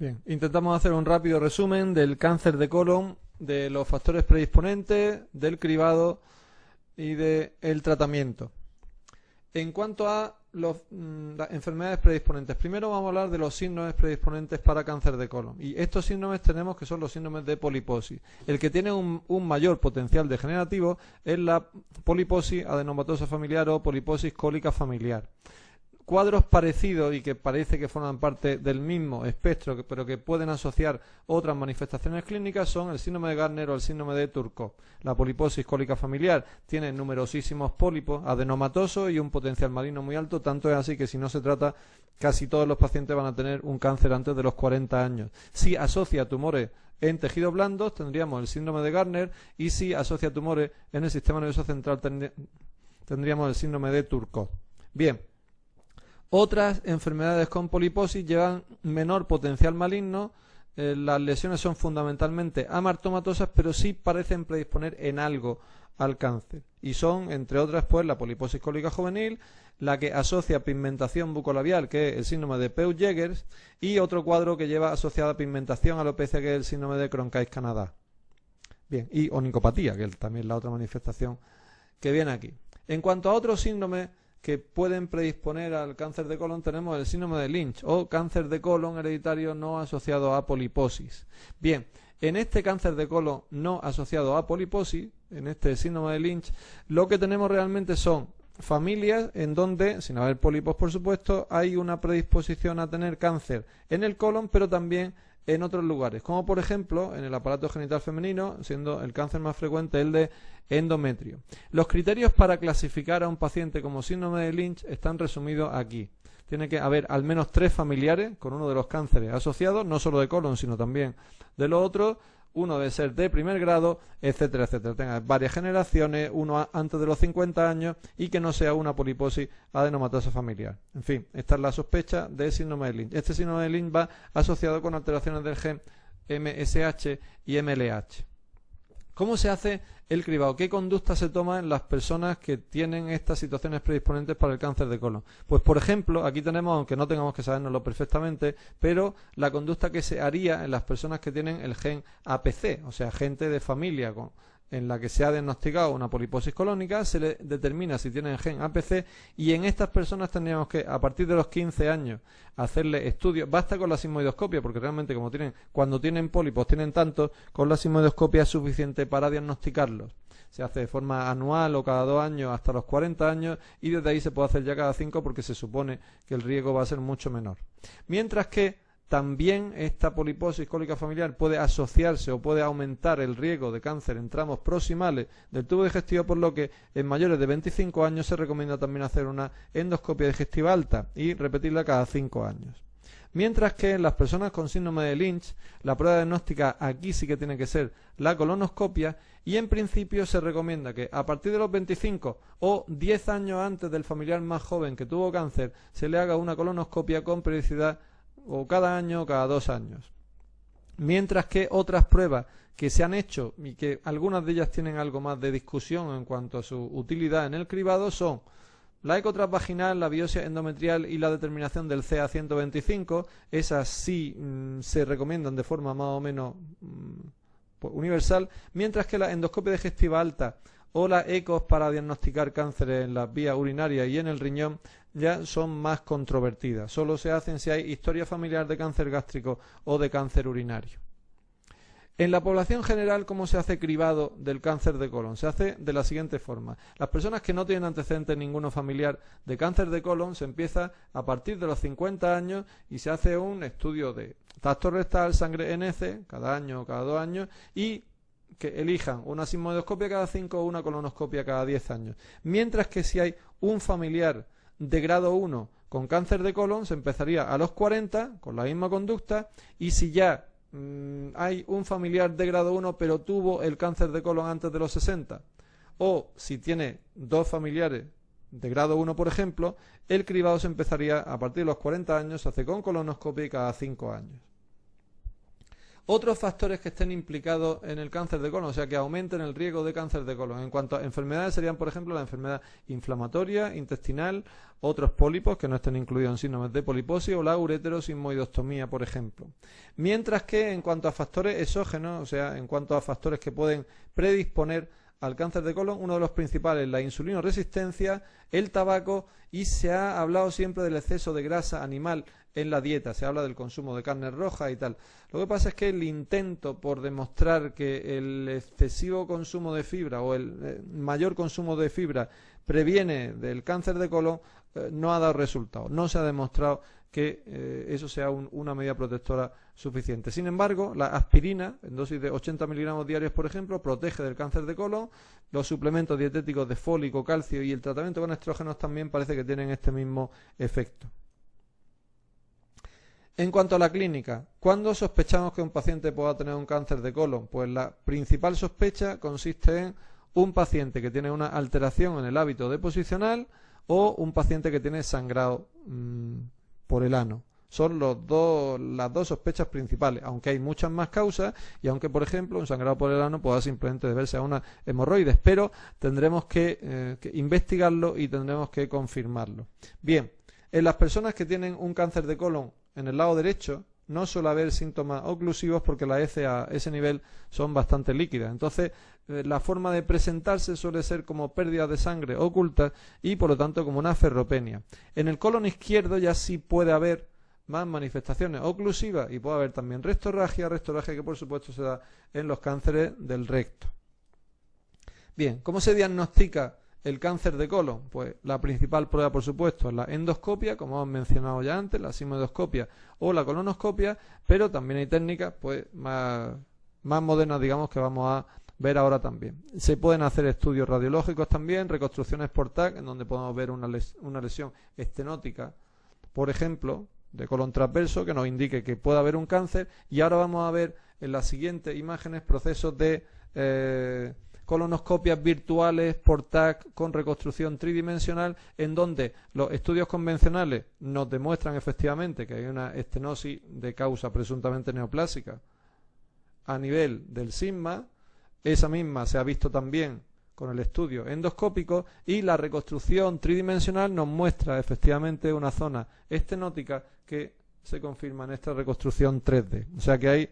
Bien, intentamos hacer un rápido resumen del cáncer de colon, de los factores predisponentes, del cribado y del tratamiento. En cuanto a las enfermedades predisponentes, primero vamos a hablar de los síndromes predisponentes para cáncer de colon. Y estos síndromes tenemos que son los síndromes de poliposis. El que tiene un mayor potencial degenerativo es la poliposis adenomatosa familiar o poliposis cólica familiar. Cuadros parecidos y que parece que forman parte del mismo espectro, pero que pueden asociar otras manifestaciones clínicas, son el síndrome de Gardner o el síndrome de Turco. La poliposis cólica familiar tiene numerosísimos pólipos adenomatosos y un potencial maligno muy alto, tanto es así que si no se trata, casi todos los pacientes van a tener un cáncer antes de los 40 años. Si asocia tumores en tejidos blandos, tendríamos el síndrome de Gardner, y si asocia tumores en el sistema nervioso central, tendríamos el síndrome de Turco. Bien. Otras enfermedades con poliposis llevan menor potencial maligno. Las lesiones son fundamentalmente amartomatosas, pero sí parecen predisponer en algo al cáncer. Y son, entre otras, pues la poliposis cólica juvenil, la que asocia pigmentación bucolabial, que es el síndrome de Peutz-Jeghers, y otro cuadro que lleva asociada pigmentación alopecia, que es el síndrome de Cronkite-Canadá. Bien, y onicopatía, que es también la otra manifestación que viene aquí. En cuanto a otros síndromes que pueden predisponer al cáncer de colon, tenemos el síndrome de Lynch o cáncer de colon hereditario no asociado a poliposis. Bien, en este cáncer de colon no asociado a poliposis, en este síndrome de Lynch, lo que tenemos realmente son familias en donde, sin haber pólipos por supuesto, hay una predisposición a tener cáncer en el colon, pero también en otros lugares, como por ejemplo en el aparato genital femenino, siendo el cáncer más frecuente el de endometrio. Los criterios para clasificar a un paciente como síndrome de Lynch están resumidos aquí. Tiene que haber al menos 3 familiares con uno de los cánceres asociados, no solo de colon, sino también de los otros. Uno debe ser de primer grado, etcétera, etcétera. Tenga varias generaciones, uno antes de los 50 años y que no sea una poliposis adenomatosa familiar. En fin, esta es la sospecha de síndrome de Lynch. Este síndrome de Lynch va asociado con alteraciones del gen MSH y MLH. ¿Cómo se hace el cribado? ¿Qué conducta se toma en las personas que tienen estas situaciones predisponentes para el cáncer de colon? Pues, por ejemplo, aquí tenemos, aunque no tengamos que sabérnoslo perfectamente, pero la conducta que se haría en las personas que tienen el gen APC, o sea, gente de familia en la que se ha diagnosticado una poliposis colónica, se le determina si tienen el gen APC, y en estas personas tendríamos que, a partir de los 15 años, hacerle estudios. Basta con la sigmoidoscopia, porque realmente cuando tienen pólipos tienen tantos, con la sigmoidoscopia es suficiente para diagnosticarlos. Se hace de forma anual o cada 2 años hasta los 40 años, y desde ahí se puede hacer ya cada 5 porque se supone que el riesgo va a ser mucho menor. Mientras que también esta poliposis cólica familiar puede asociarse o puede aumentar el riesgo de cáncer en tramos proximales del tubo digestivo, por lo que en mayores de 25 años se recomienda también hacer una endoscopia digestiva alta y repetirla cada 5 años. Mientras que en las personas con síndrome de Lynch, la prueba diagnóstica aquí sí que tiene que ser la colonoscopia, y en principio se recomienda que a partir de los 25 o 10 años antes del familiar más joven que tuvo cáncer, se le haga una colonoscopia con periodicidad o cada año o cada 2 años. Mientras que otras pruebas que se han hecho y que algunas de ellas tienen algo más de discusión en cuanto a su utilidad en el cribado son la eco transvaginal, la biopsia endometrial y la determinación del CA125. Esas sí se recomiendan de forma más o menos universal, mientras que la endoscopia digestiva alta o las ecos para diagnosticar cánceres en las vías urinarias y en el riñón ya son más controvertidas. Solo se hacen si hay historia familiar de cáncer gástrico o de cáncer urinario. En la población general, ¿cómo se hace cribado del cáncer de colon? Se hace de la siguiente forma. Las personas que no tienen antecedentes ninguno familiar de cáncer de colon, se empieza a partir de los 50 años y se hace un estudio de tacto rectal, sangre en heces, cada año o cada 2 años, y que elijan una sigmoidoscopia cada 5 o una colonoscopia cada 10 años. Mientras que si hay un familiar de grado 1 con cáncer de colon, se empezaría a los 40 con la misma conducta, y si ya hay un familiar de grado 1 pero tuvo el cáncer de colon antes de los 60, o si tiene 2 familiares de grado 1 por ejemplo, el cribado se empezaría a partir de los 40 años, se hace con colonoscopia y cada 5 años. Otros factores que estén implicados en el cáncer de colon, o sea, que aumenten el riesgo de cáncer de colon. En cuanto a enfermedades, serían, por ejemplo, la enfermedad inflamatoria, intestinal, otros pólipos que no estén incluidos en síndromes de poliposis o la ureterosismoidostomía, por ejemplo. Mientras que en cuanto a factores exógenos, o sea, en cuanto a factores que pueden predisponer al cáncer de colon, uno de los principales, la insulinoresistencia, el tabaco, y se ha hablado siempre del exceso de grasa animal en la dieta, se habla del consumo de carne roja y tal. Lo que pasa es que el intento por demostrar que el excesivo consumo de fibra o el mayor consumo de fibra previene del cáncer de colon no ha dado resultado, no se ha demostrado que eso sea una medida protectora suficiente. Sin embargo, la aspirina, en dosis de 80 miligramos diarios, por ejemplo, protege del cáncer de colon. Los suplementos dietéticos de fólico, calcio y el tratamiento con estrógenos también parece que tienen este mismo efecto. En cuanto a la clínica, ¿cuándo sospechamos que un paciente pueda tener un cáncer de colon? Pues la principal sospecha consiste en un paciente que tiene una alteración en el hábito deposicional o un paciente que tiene sangrado por el ano. Son las dos sospechas principales, aunque hay muchas más causas y aunque, por ejemplo, un sangrado por el ano pueda simplemente deberse a una hemorroides, pero tendremos que investigarlo y tendremos que confirmarlo. Bien, en las personas que tienen un cáncer de colon en el lado derecho no suele haber síntomas oclusivos porque las heces a ese nivel son bastante líquidas. Entonces, la forma de presentarse suele ser como pérdida de sangre oculta y, por lo tanto, como una ferropenia. En el colon izquierdo ya sí puede haber más manifestaciones oclusivas y puede haber también rectorragia que, por supuesto, se da en los cánceres del recto. Bien, ¿cómo se diagnostica el cáncer de colon? Pues la principal prueba, por supuesto, es la endoscopia, como hemos mencionado ya antes, la sigmoidoscopia o la colonoscopia, pero también hay técnicas pues más modernas, digamos, que vamos a ver ahora también. Se pueden hacer estudios radiológicos también, reconstrucciones por TAC, en donde podemos ver una lesión estenótica, por ejemplo, de colon transverso, que nos indique que puede haber un cáncer, y ahora vamos a ver en las siguientes imágenes procesos de colonoscopias virtuales por TAC con reconstrucción tridimensional, en donde los estudios convencionales nos demuestran efectivamente que hay una estenosis de causa presuntamente neoplásica a nivel del sigma. Esa misma se ha visto también con el estudio endoscópico, y la reconstrucción tridimensional nos muestra efectivamente una zona estenótica que se confirma en esta reconstrucción 3D. O sea que hay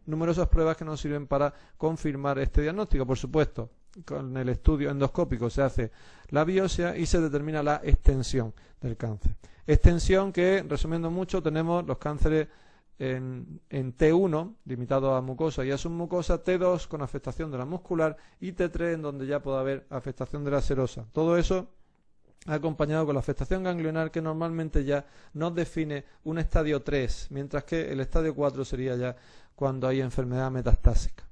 numerosas pruebas que nos sirven para confirmar este diagnóstico. Por supuesto, con el estudio endoscópico se hace la biopsia y se determina la extensión del cáncer. Extensión que, resumiendo mucho, tenemos los cánceres en T1, limitado a mucosa y a submucosa, T2 con afectación de la muscular y T3 en donde ya puede haber afectación de la serosa. Todo eso acompañado con la afectación ganglionar, que normalmente ya nos define un estadio 3, mientras que el estadio 4 sería ya cuando hay enfermedad metastásica.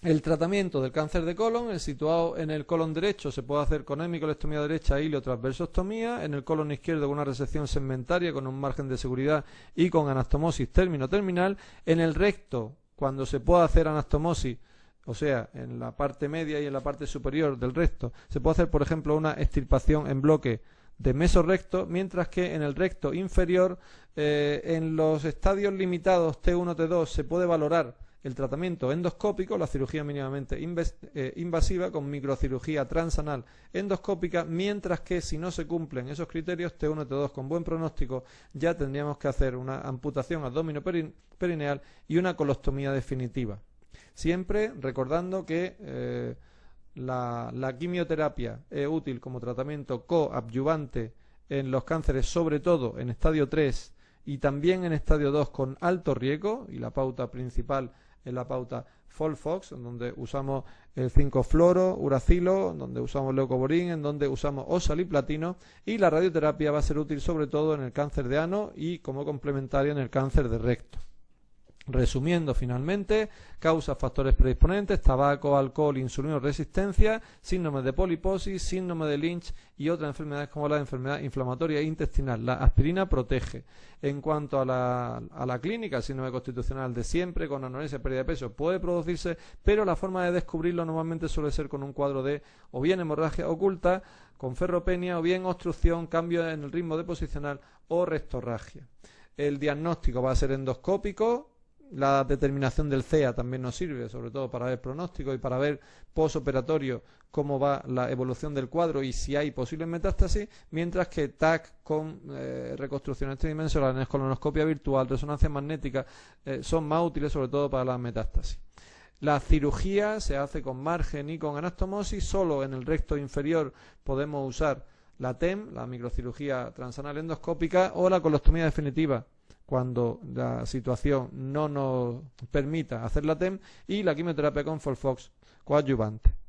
El tratamiento del cáncer de colon, situado en el colon derecho, se puede hacer con hemicolectomía derecha e iliotransversostomía, en el colon izquierdo con una resección segmentaria con un margen de seguridad y con anastomosis término-terminal, en el recto, cuando se puede hacer anastomosis, o sea, en la parte media y en la parte superior del recto, se puede hacer, por ejemplo, una extirpación en bloque de mesorrecto, mientras que en el recto inferior, en los estadios limitados T1, T2, se puede valorar el tratamiento endoscópico, la cirugía mínimamente invasiva con microcirugía transanal endoscópica, mientras que si no se cumplen esos criterios T1 y T2 con buen pronóstico, ya tendríamos que hacer una amputación abdominoperineal y una colostomía definitiva. Siempre recordando que la quimioterapia es útil como tratamiento coadyuvante en los cánceres, sobre todo en estadio 3 y también en estadio 2 con alto riesgo, y la pauta principal es la pauta FOLFOX, en donde usamos el 5-fluoro, uracilo, en donde usamos leucovorin, en donde usamos oxaliplatino, y la radioterapia va a ser útil sobre todo en el cáncer de ano y como complementaria en el cáncer de recto. Resumiendo finalmente, causas, factores predisponentes: tabaco, alcohol, insulinoresistencia, síndrome de poliposis, síndrome de Lynch y otras enfermedades como la enfermedad inflamatoria intestinal. La aspirina protege. En cuanto a la clínica, el síndrome constitucional de siempre, con anorexia, pérdida de peso, puede producirse, pero la forma de descubrirlo normalmente suele ser con un cuadro de o bien hemorragia oculta, con ferropenia, o bien obstrucción, cambio en el ritmo deposicional o rectorragia. el diagnóstico va a ser endoscópico. La determinación del CEA también nos sirve, sobre todo para ver pronóstico y para ver posoperatorio cómo va la evolución del cuadro y si hay posible metástasis, mientras que TAC con reconstrucciones tridimensionales, colonoscopia virtual, resonancia magnética, son más útiles sobre todo para la metástasis. La cirugía se hace con margen y con anastomosis. Solo en el recto inferior podemos usar la TEM, la microcirugía transanal endoscópica, o la colostomía definitiva, cuando la situación no nos permita hacer la TEM, y la quimioterapia con FOLFOX coadyuvante.